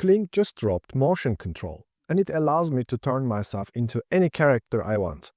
Kling just dropped motion control, and it allows me to turn myself into any character I want.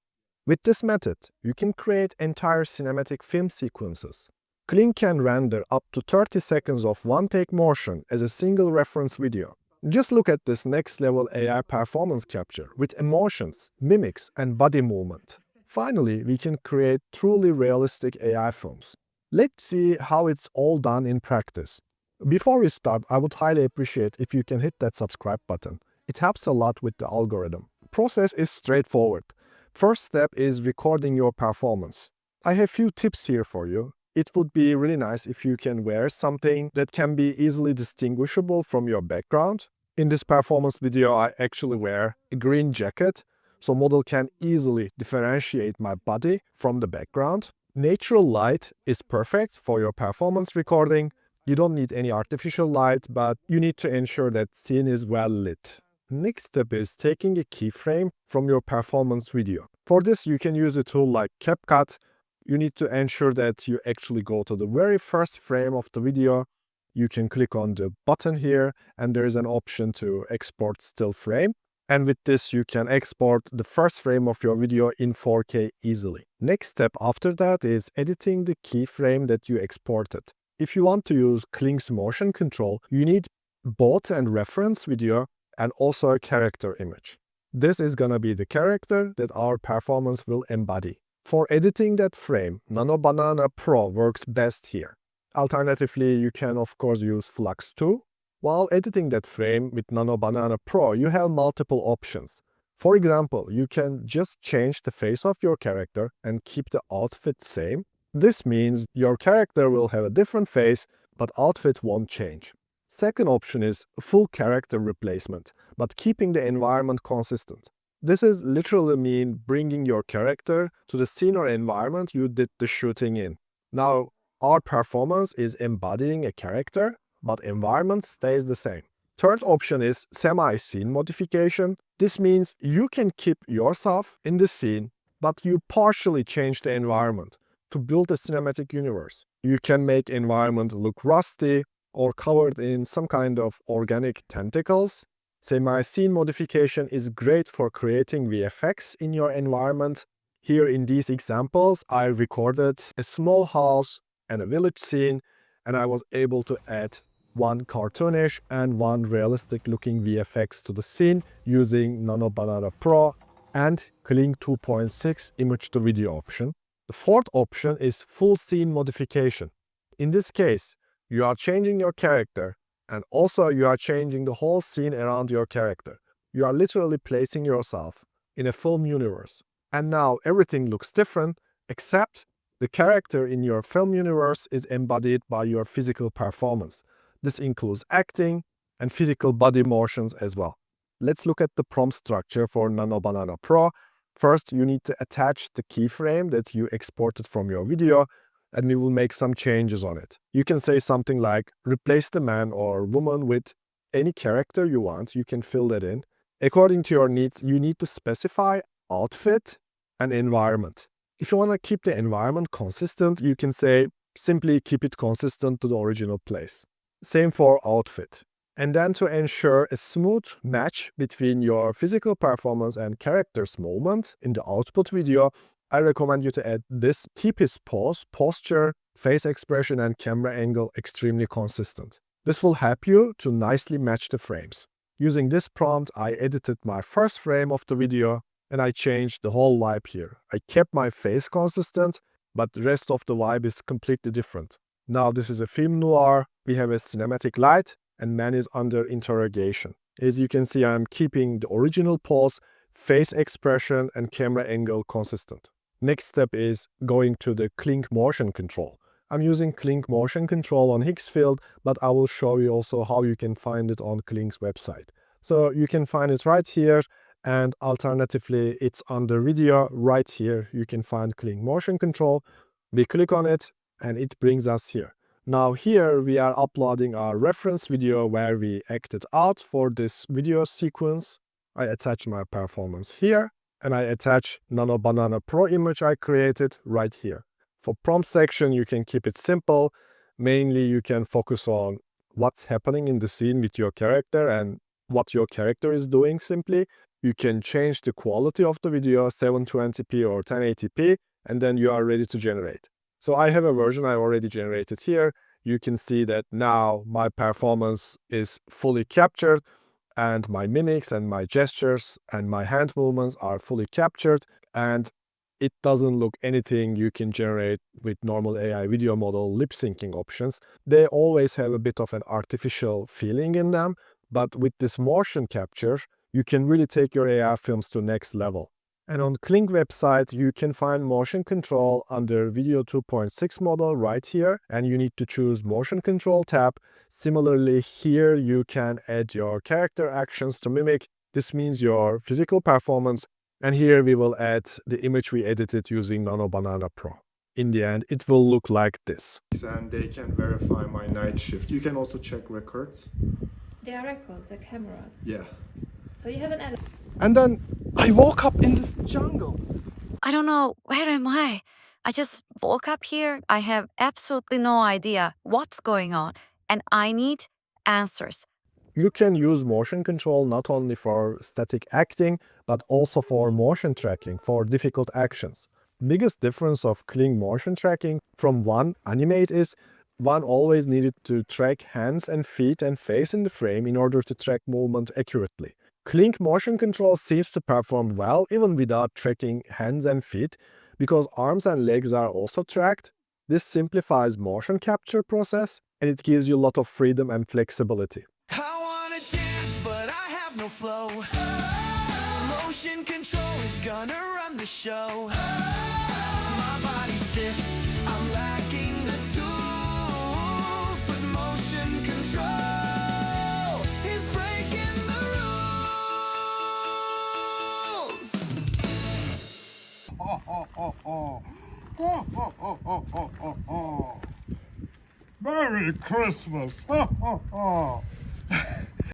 With this method, you can create entire cinematic film sequences. Kling can render up to 30 seconds of one-take motion as a single reference video. Just look at this next-level AI performance capture with emotions, mimics, and body movement. Finally, we can create truly realistic AI films. Let's see how it's all done in practice. Before we start, I would highly appreciate if you can hit that subscribe button. It helps a lot with the algorithm. Process is straightforward. First step is recording your performance. I have few tips here for you. It would be really nice if you can wear something that can be easily distinguishable from your background. In this performance video, I actually wear a green jacket, so model can easily differentiate my body from the background. Natural light is perfect for your performance recording. You don't need any artificial light, but you need to ensure that scene is well lit. Next step is taking a keyframe from your performance video. For this, you can use a tool like CapCut. You need to ensure that you actually go to the very first frame of the video. You can click on the button here, and there is an option to export still frame. And with this, you can export the first frame of your video in 4K easily. Next step after that is editing the keyframe that you exported. If you want to use Kling's motion control, you need both a reference video and also a character image. This is gonna be the character that our performance will embody. For editing that frame, Nano Banana Pro works best here. Alternatively, you can of course use Flux 2. While editing that frame with Nano Banana Pro, you have multiple options. For example, you can just change the face of your character and keep the outfit same. This means your character will have a different face, but outfit won't change. Second option is full character replacement, but keeping the environment consistent. This is literally mean bringing your character to the scene or environment you did the shooting in. Now, our performance is embodying a character, but environment stays the same. Third option is semi-scene modification. This means you can keep yourself in the scene, but you partially change the environment to build a cinematic universe. You can make environment look rusty or covered in some kind of organic tentacles. Semi-scene modification is great for creating VFX in your environment. Here in these examples, I recorded a small house and a village scene, and I was able to add one cartoonish and one realistic looking VFX to the scene using Nano Banana Pro and Kling 2.6 image to video option. The fourth option is full scene modification. In this case, you are changing your character, and also you are changing the whole scene around your character. You are literally placing yourself in a film universe. And now everything looks different, except the character in your film universe is embodied by your physical performance. This includes acting and physical body motions as well. Let's look at the prompt structure for Nano Banana Pro. First, you need to attach the keyframe that you exported from your video, and we will make some changes on it. You can say something like, replace the man or woman with any character you want. You can fill that in. According to your needs, you need to specify outfit and environment. If you want to keep the environment consistent, you can say, simply keep it consistent to the original place. Same for outfit. And then to ensure a smooth match between your physical performance and character's movement in the output video, I recommend you to add this. Keep his pose, posture, face expression, and camera angle extremely consistent. This will help you to nicely match the frames. Using this prompt, I edited my first frame of the video and I changed the whole vibe here. I kept my face consistent, but the rest of the vibe is completely different. Now this is a film noir. We have a cinematic light and man is under interrogation. As you can see, I'm keeping the original pose, face expression, and camera angle consistent. Next step is going to the Kling motion control. I'm using Kling motion control on Higgsfield, but I will show you also how you can find it on Kling's website. So you can find it right here, and alternatively, it's under video right here. You can find Kling motion control. We click on it, and it brings us here. Now here we are uploading our reference video where we acted out for this video sequence. I attach my performance here, and I attach Nano Banana Pro image I created right here. For prompt section, you can keep it simple. Mainly you can focus on what's happening in the scene with your character and what your character is doing simply. You can change the quality of the video 720p or 1080p, and then you are ready to generate. So I have a version I already generated here. You can see that now my performance is fully captured, and my mimics and my gestures and my hand movements are fully captured, and it doesn't look anything you can generate with normal AI video model lip syncing options. They always have a bit of an artificial feeling in them, but with this motion capture, you can really take your AI films to next level. And on Kling website, you can find motion control under Video 2.6 model right here, and you need to choose Motion Control tab. Similarly, here you can add your character actions to mimic. This means your physical performance. And here we will add the image we edited using Nano Banana Pro. In the end, it will look like this. And they can verify my night shift. You can also check records. There are records, the camera. Yeah. So you have an edit. And then I woke up in this jungle. I don't know, where am I? I just woke up here. I have absolutely no idea what's going on, and I need answers. You can use motion control not only for static acting, but also for motion tracking for difficult actions. Biggest difference of Kling motion tracking from one animate is one always needed to track hands and feet and face in the frame in order to track movement accurately. Kling motion control seems to perform well even without tracking hands and feet, because arms and legs are also tracked. This simplifies motion capture process, and it gives you a lot of freedom and flexibility. I wanna dance, but I have no flow. Motion control is gonna run the show. My body's stiff, I'm lacking the tools, but motion control is breaking the rules. Merry Christmas!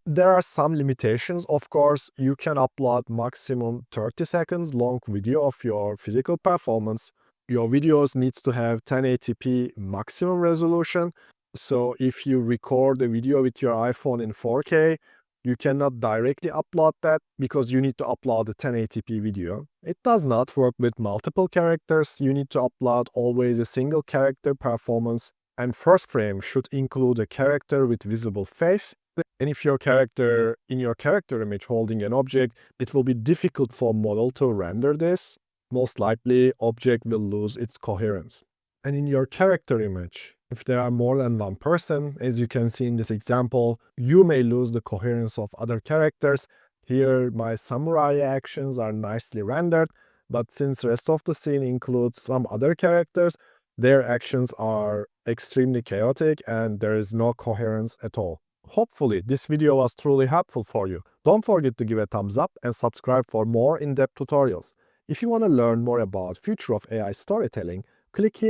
There are some limitations, of course. You can upload maximum 30 seconds long video of your physical performance. Your videos needs to have 1080p maximum resolution. So if you record a video with your iPhone in 4K, you cannot directly upload that because you need to upload a 1080p video. It does not work with multiple characters. You need to upload always a single character performance, and first frame should include a character with visible face. And if your character in your character image holding an object, it will be difficult for model to render this. Most likely, object will lose its coherence. And in your character image, if there are more than one person, as you can see in this example, you may lose the coherence of other characters. Here, my samurai actions are nicely rendered, but since the rest of the scene includes some other characters, their actions are extremely chaotic and there is no coherence at all. Hopefully, this video was truly helpful for you. Don't forget to give a thumbs up and subscribe for more in-depth tutorials. If you want to learn more about future of AI storytelling, click here.